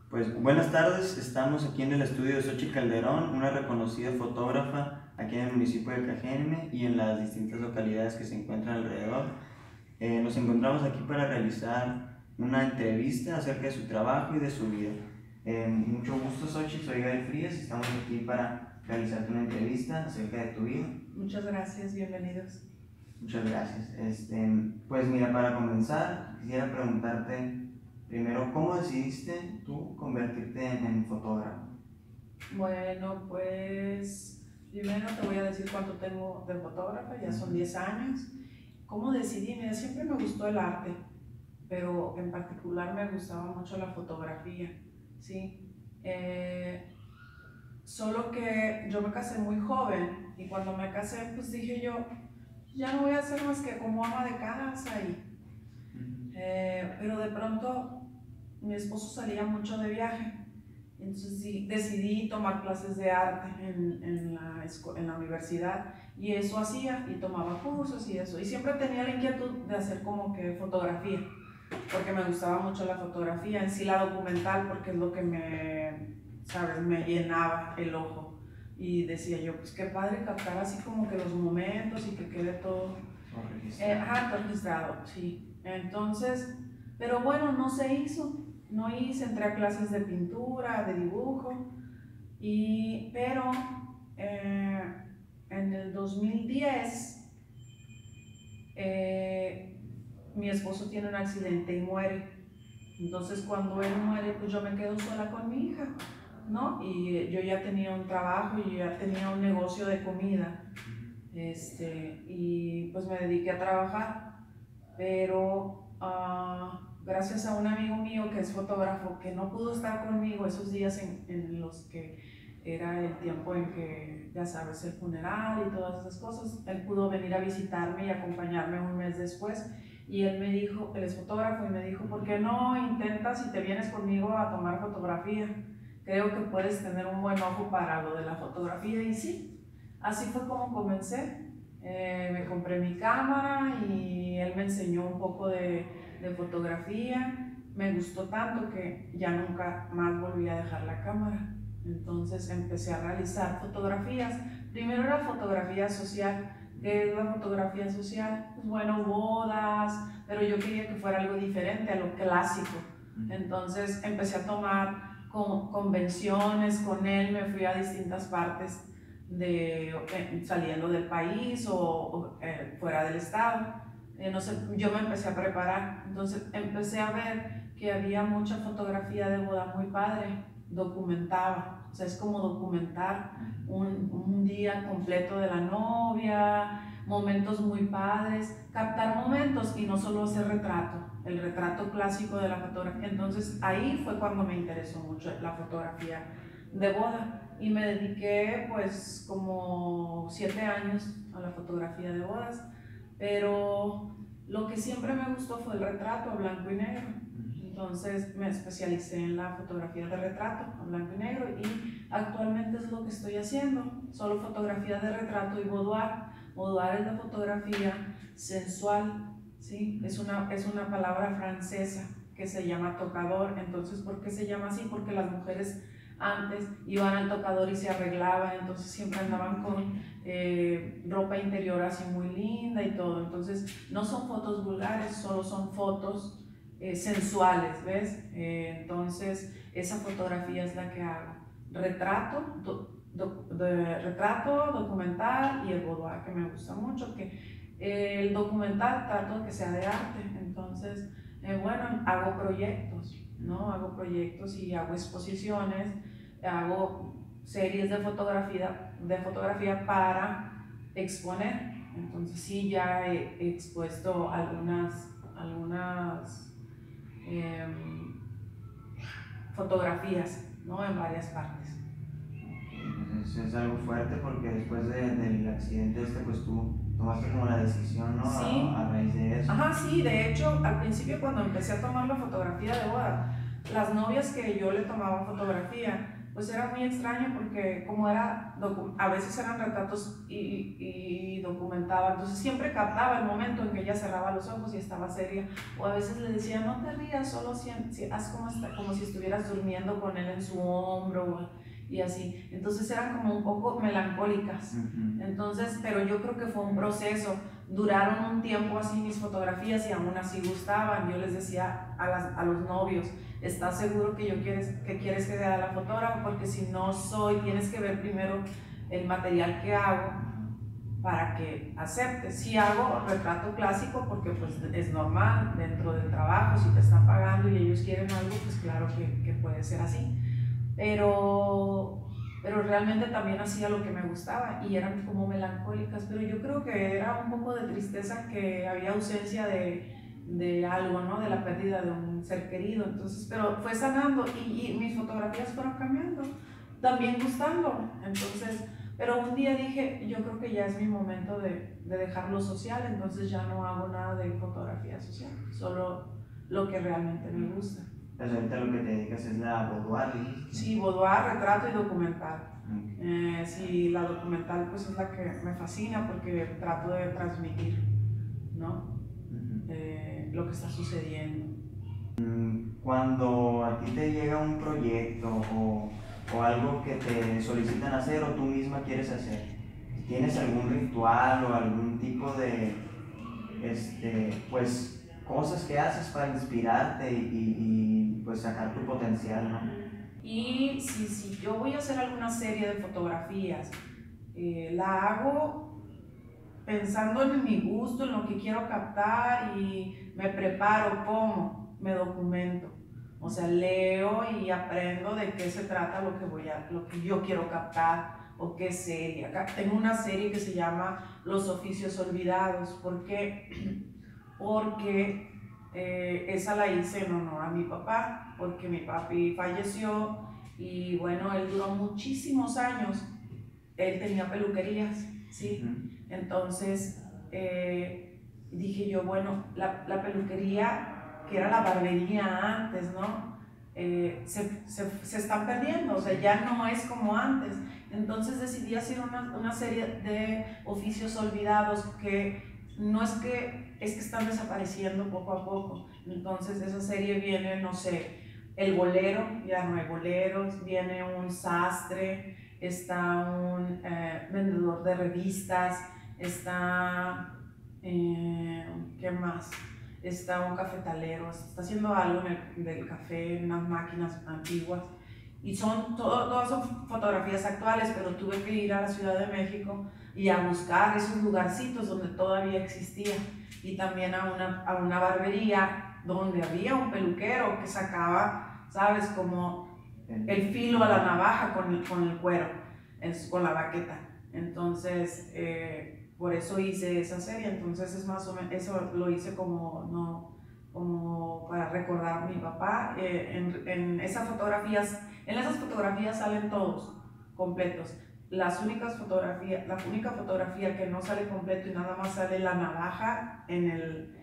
Pues buenas tardes, estamos aquí en el estudio de Xochitl Calderón, una reconocida fotógrafa aquí en el municipio de Cajeme y en las distintas localidades que se encuentran alrededor. Nos encontramos aquí para realizar una entrevista acerca de su trabajo y de su vida. Mucho gusto, Xochitl, soy Gael Frías, estamos aquí para realizarte una entrevista acerca de tu vida. Muchas gracias, bienvenidos. Muchas gracias. Pues mira, para comenzar, quisiera preguntarte primero, ¿cómo decidiste tú convertirte en fotógrafo? Bueno, pues primero te voy a decir cuánto tengo de fotógrafa, ya son 10 años. ¿Cómo decidí? Mira, siempre me gustó el arte, pero en particular me gustaba mucho la fotografía, ¿sí? Solo que yo me casé muy joven y cuando me casé, pues dije yo, ya no voy a hacer más que como ama de casa pero de pronto mi esposo salía mucho de viaje, entonces decidí tomar clases de arte en la universidad y eso hacía y tomaba cursos y eso, y siempre tenía la inquietud de hacer como que fotografía, porque me gustaba mucho la fotografía, en sí la documental, porque es lo que ¿sabes? Me llenaba el ojo y decía yo, pues qué padre captar así como que los momentos y que quede todo registrado, sí. Entonces, pero bueno, no se hizo, no hice, entré a clases de pintura, de dibujo, pero en el 2010 mi esposo tiene un accidente y muere. Entonces cuando él muere, pues yo me quedo sola con mi hija, ¿no? Y yo ya tenía un trabajo y yo ya tenía un negocio de comida, y pues me dediqué a trabajar, pero gracias a un amigo mío que es fotógrafo, que no pudo estar conmigo esos días en los que era el tiempo en que, ya sabes, el funeral y todas esas cosas, él pudo venir a visitarme y acompañarme un mes después. Y él me dijo, él es fotógrafo, y me dijo, ¿por qué no intentas y te vienes conmigo a tomar fotografía? Creo que puedes tener un buen ojo para lo de la fotografía. Y sí, así fue como comencé. Me compré mi cámara y él me enseñó un poco de fotografía. Me gustó tanto que ya nunca más volví a dejar la cámara. Entonces empecé a realizar fotografías. Primero era fotografía social. ¿Qué es la fotografía social? Pues bueno, bodas, pero yo quería que fuera algo diferente a lo clásico. Entonces empecé a tomar convenciones con él, me fui a distintas partes saliendo del país o fuera del estado. No sé, yo me empecé a preparar, entonces empecé a ver que había mucha fotografía de boda muy padre, documentaba, o sea, es como documentar un día completo de la novia, momentos muy padres, captar momentos y no solo hacer retrato, el retrato clásico de la fotografía. Entonces ahí fue cuando me interesó mucho la fotografía de boda y me dediqué pues como 7 años a la fotografía de bodas, pero lo que siempre me gustó fue el retrato a blanco y negro. Entonces me especialicé en la fotografía de retrato a blanco y negro y actualmente es lo que estoy haciendo, solo fotografía de retrato y boudoir. Boudoir es la fotografía sensual, ¿sí? Es una palabra francesa que se llama tocador. Entonces, ¿por qué se llama así? Porque las mujeres antes iban al tocador y se arreglaban, entonces siempre andaban con ropa interior así muy linda y todo. Entonces no son fotos vulgares, solo son fotos sensuales, ¿ves? Entonces esa fotografía es la que hago. Retrato, retrato, documental y el boudoir, que me gusta mucho, que el documental trato de que sea de arte. Entonces, bueno, hago proyectos, ¿no? Hago proyectos y hago exposiciones, hago series de fotografía para exponer. Entonces sí, ya he expuesto algunas fotografías, ¿no? En varias partes. Entonces es algo fuerte porque después del accidente pues tú tomaste como la decisión, ¿no? Sí. A raíz de eso. Ajá, sí, de hecho, al principio cuando empecé a tomar la fotografía de boda, las novias que yo le tomaba fotografía, pues era muy extraño porque como era, a veces eran retratos y documentaba, entonces siempre captaba el momento en que ella cerraba los ojos y estaba seria, o a veces le decía, no te rías, solo haz como si estuvieras durmiendo con él en su hombro, y así. Entonces eran como un poco melancólicas. Entonces, pero yo creo que fue un proceso. Duraron un tiempo así mis fotografías y aún así gustaban. Yo les decía a los novios, ¿estás seguro que quieres que sea la fotógrafa? Porque si no soy, tienes que ver primero el material que hago para que aceptes. Si hago retrato clásico, porque pues es normal dentro del trabajo, si te están pagando y ellos quieren algo, pues claro que puede ser así. Pero realmente también hacía lo que me gustaba y eran como melancólicas, pero yo creo que era un poco de tristeza, que había ausencia de algo, ¿no? De la pérdida de un ser querido. Entonces, pero fue sanando y mis fotografías fueron cambiando, también gustando. Entonces, pero un día dije, yo creo que ya es mi momento de dejar lo social, entonces ya no hago nada de fotografía social, solo lo que realmente me gusta. Pues ahorita lo que te dedicas es la boudoir, ¿sí? Sí, boudoir, retrato y documental. Sí, la documental pues es la que me fascina porque trato de transmitir, ¿no? Lo que está sucediendo. Cuando a ti te llega un proyecto o algo que te solicitan hacer o tú misma quieres hacer, ¿tienes algún ritual o algún tipo de pues, cosas que haces para inspirarte y pues sacar tu potencial, ¿no? Y si yo voy a hacer alguna serie de fotografías, la hago pensando en mi gusto, en lo que quiero captar, y me preparo, como me documento. O sea, leo y aprendo de qué se trata lo que yo quiero captar o qué serie. Acá tengo una serie que se llama Los Oficios Olvidados. ¿Por qué? Porque esa la hice en honor a mi papá, porque mi papi falleció y bueno, él duró muchísimos años. Él tenía peluquerías, ¿sí? Entonces dije yo, bueno, la peluquería, que era la barbería antes, ¿no? Se están perdiendo, o sea, ya no es como antes. Entonces decidí hacer una serie de oficios olvidados que no es que, es que están desapareciendo poco a poco. Entonces esa serie viene, no sé, el bolero, ya no hay boleros, viene un sastre, está un vendedor de revistas, está, ¿qué más? Está un cafetalero, está haciendo algo del café, unas máquinas antiguas. Y todas son fotografías actuales, pero tuve que ir a la Ciudad de México y a buscar esos lugarcitos donde todavía existía. Y también a una barbería donde había un peluquero que sacaba, ¿sabes? Como el filo a la navaja con el cuero, con la baqueta. Entonces, por eso hice esa serie. Entonces, es más o menos, eso lo hice como para recordar a mi papá. En esas fotografías salen todos completos. La única fotografía que no sale completo y nada más sale la navaja en el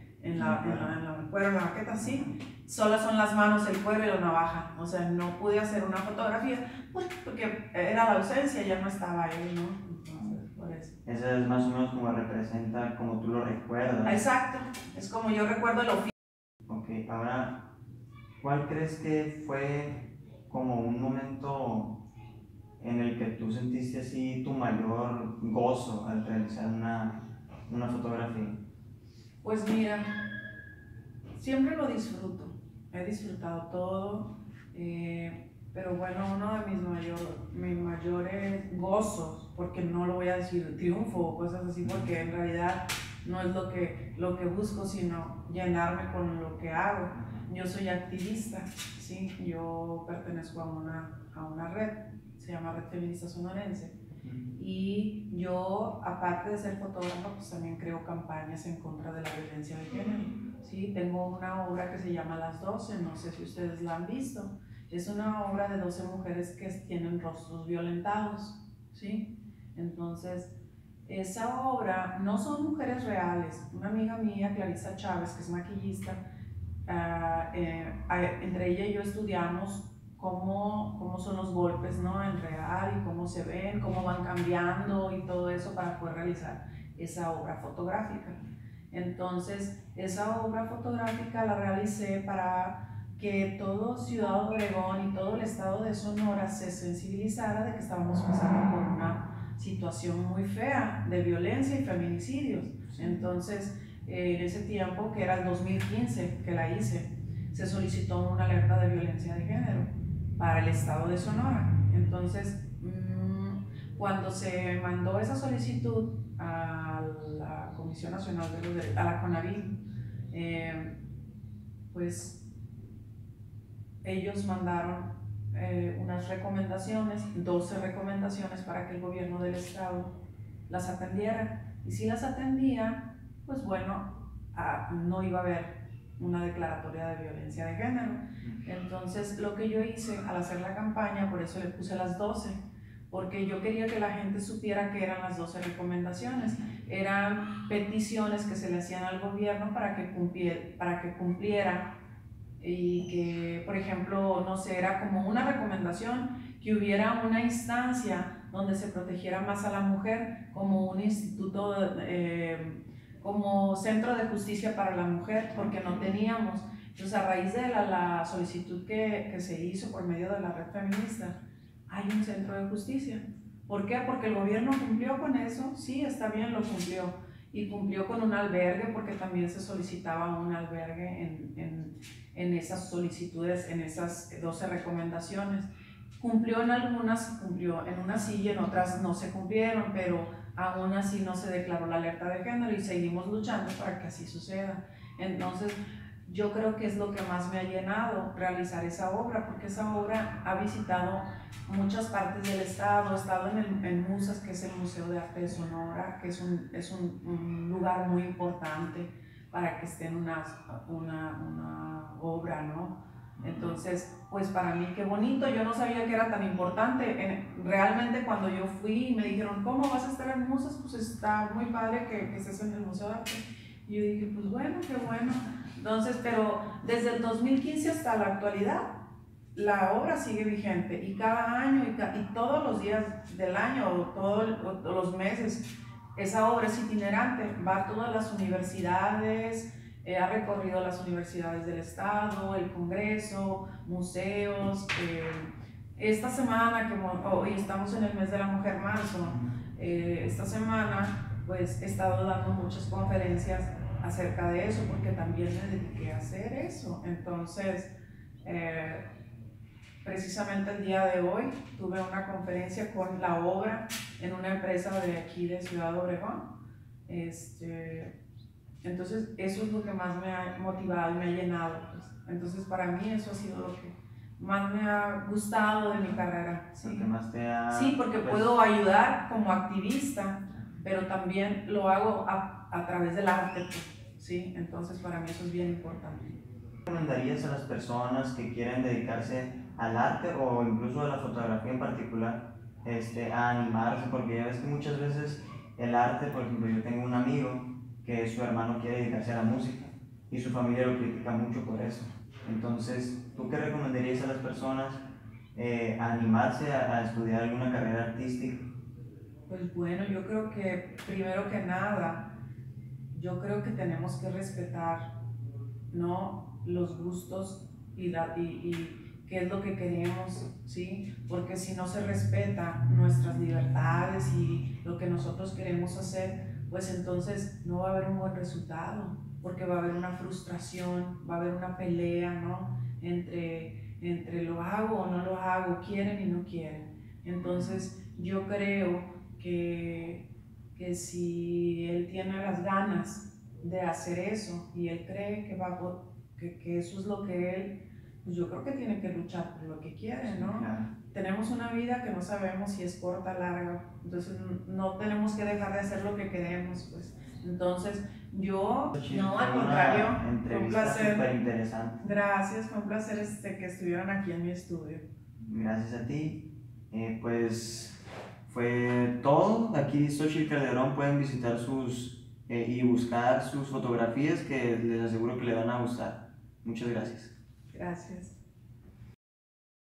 cuero, en la baqueta, sí, solo son las manos, el cuero y la navaja. O sea, no pude hacer una fotografía porque era la ausencia, ya no estaba él, ¿no? Entonces, por eso. Esa es más o menos como representa, como tú lo recuerdas. Exacto, es como yo recuerdo el oficio. Ok, ahora, ¿cuál crees que fue como un momento en el que tú sentiste así tu mayor gozo al realizar una fotografía? Pues mira, siempre lo disfruto, he disfrutado todo, pero bueno, uno de mis mayores gozos, porque no lo voy a decir triunfo o cosas así, porque en realidad no es lo que busco, sino llenarme con lo que hago. Yo soy activista, ¿sí? Yo pertenezco a una red, se llama Red Feminista Sonorense. Y yo, aparte de ser fotógrafa, pues también creo campañas en contra de la violencia de género. ¿Sí? Tengo una obra que se llama Las 12, no sé si ustedes la han visto. Es una obra de 12 mujeres que tienen rostros violentados. ¿Sí? Entonces, esa obra no son mujeres reales. Una amiga mía, Clarisa Chávez, que es maquillista, entre ella y yo estudiamos cómo son los golpes, ¿no? En real y cómo se ven, cómo van cambiando y todo eso para poder realizar esa obra fotográfica. Entonces, esa obra fotográfica la realicé para que todo Ciudad Obregón y todo el estado de Sonora se sensibilizara de que estábamos pasando por una situación muy fea de violencia y feminicidios. Entonces, en ese tiempo, que era el 2015 que la hice, se solicitó una alerta de violencia de género para el estado de Sonora. Entonces, cuando se mandó esa solicitud a la Comisión Nacional de los Derechos, a la CONAVI, pues ellos mandaron unas recomendaciones, 12 recomendaciones para que el gobierno del estado las atendiera. Y si las atendía, pues bueno, no iba a haber una declaratoria de violencia de género. Entonces, lo que yo hice al hacer la campaña, por eso le puse las 12, porque yo quería que la gente supiera que eran las 12 recomendaciones. Eran peticiones que se le hacían al gobierno para que cumpliera, y que, por ejemplo, no sé, era como una recomendación que hubiera una instancia donde se protegiera más a la mujer, como un instituto, como centro de justicia para la mujer, porque no teníamos. Entonces, a raíz de la solicitud que se hizo por medio de la red feminista, hay un centro de justicia. ¿Por qué? Porque el gobierno cumplió con eso, sí, está bien, lo cumplió. Y cumplió con un albergue, porque también se solicitaba un albergue en esas solicitudes, en esas 12 recomendaciones. Cumplió en algunas, cumplió en unas sí y en otras no se cumplieron, pero aún así no se declaró la alerta de género y seguimos luchando para que así suceda. Entonces, yo creo que es lo que más me ha llenado realizar esa obra, porque esa obra ha visitado muchas partes del estado. He estado en Musas, que es el Museo de Arte de Sonora, que es un lugar muy importante para que esté en una obra, ¿no? Entonces, pues para mí qué bonito, yo no sabía que era tan importante. Realmente cuando yo fui y me dijeron, ¿cómo vas a estar en Musas? Pues está muy padre que estés en el Museo de Arte. Y yo dije, pues bueno, qué bueno. Entonces, pero desde el 2015 hasta la actualidad, la obra sigue vigente, y cada año y todos los días del año o todos los meses, esa obra es itinerante, va a todas las universidades, ha recorrido las universidades del estado, el Congreso, museos. Esta semana, que hoy estamos en el mes de la mujer, marzo, esta semana pues he estado dando muchas conferencias acerca de eso, porque también me dediqué a hacer eso. Entonces, precisamente el día de hoy tuve una conferencia con la obra en una empresa de aquí de Ciudad Obregón. Entonces, eso es lo que más me ha motivado y me ha llenado, pues. Entonces, para mí eso ha sido lo que más me ha gustado de mi carrera. ¿Sí? Lo que más te ha... Sí, porque pues... puedo ayudar como activista, pero también lo hago a través del arte, pues. ¿Sí? Entonces, para mí eso es bien importante. ¿Qué recomendarías a las personas que quieren dedicarse al arte o incluso a la fotografía en particular, a animarse? Porque ya ves que muchas veces el arte, por ejemplo, yo tengo un amigo que su hermano quiere dedicarse a la música y su familia lo critica mucho por eso. Entonces, ¿tú qué recomendarías a las personas a animarse a estudiar alguna carrera artística? Pues bueno, yo creo que primero que nada, yo creo que tenemos que respetar, ¿no?, los gustos y qué es lo que queremos, ¿sí? Porque si no se respeta nuestras libertades y lo que nosotros queremos hacer, pues entonces no va a haber un buen resultado, porque va a haber una frustración, va a haber una pelea, ¿no?, entre lo hago o no lo hago, quieren y no quieren. Entonces yo creo que si él tiene las ganas de hacer eso y él cree que eso es lo que él, pues yo creo que tiene que luchar por lo que quiere, ¿no? Claro. Tenemos una vida que no sabemos si es corta o larga, entonces no tenemos que dejar de hacer lo que queremos, pues. Entonces no, al contrario, fue un placer. Súper interesante. Gracias, fue un placer que estuvieran aquí en mi estudio. Gracias a ti. Pues fue todo. Aquí Xochitl Calderón, pueden visitar y buscar sus fotografías, que les aseguro que le van a gustar. Muchas gracias. Gracias.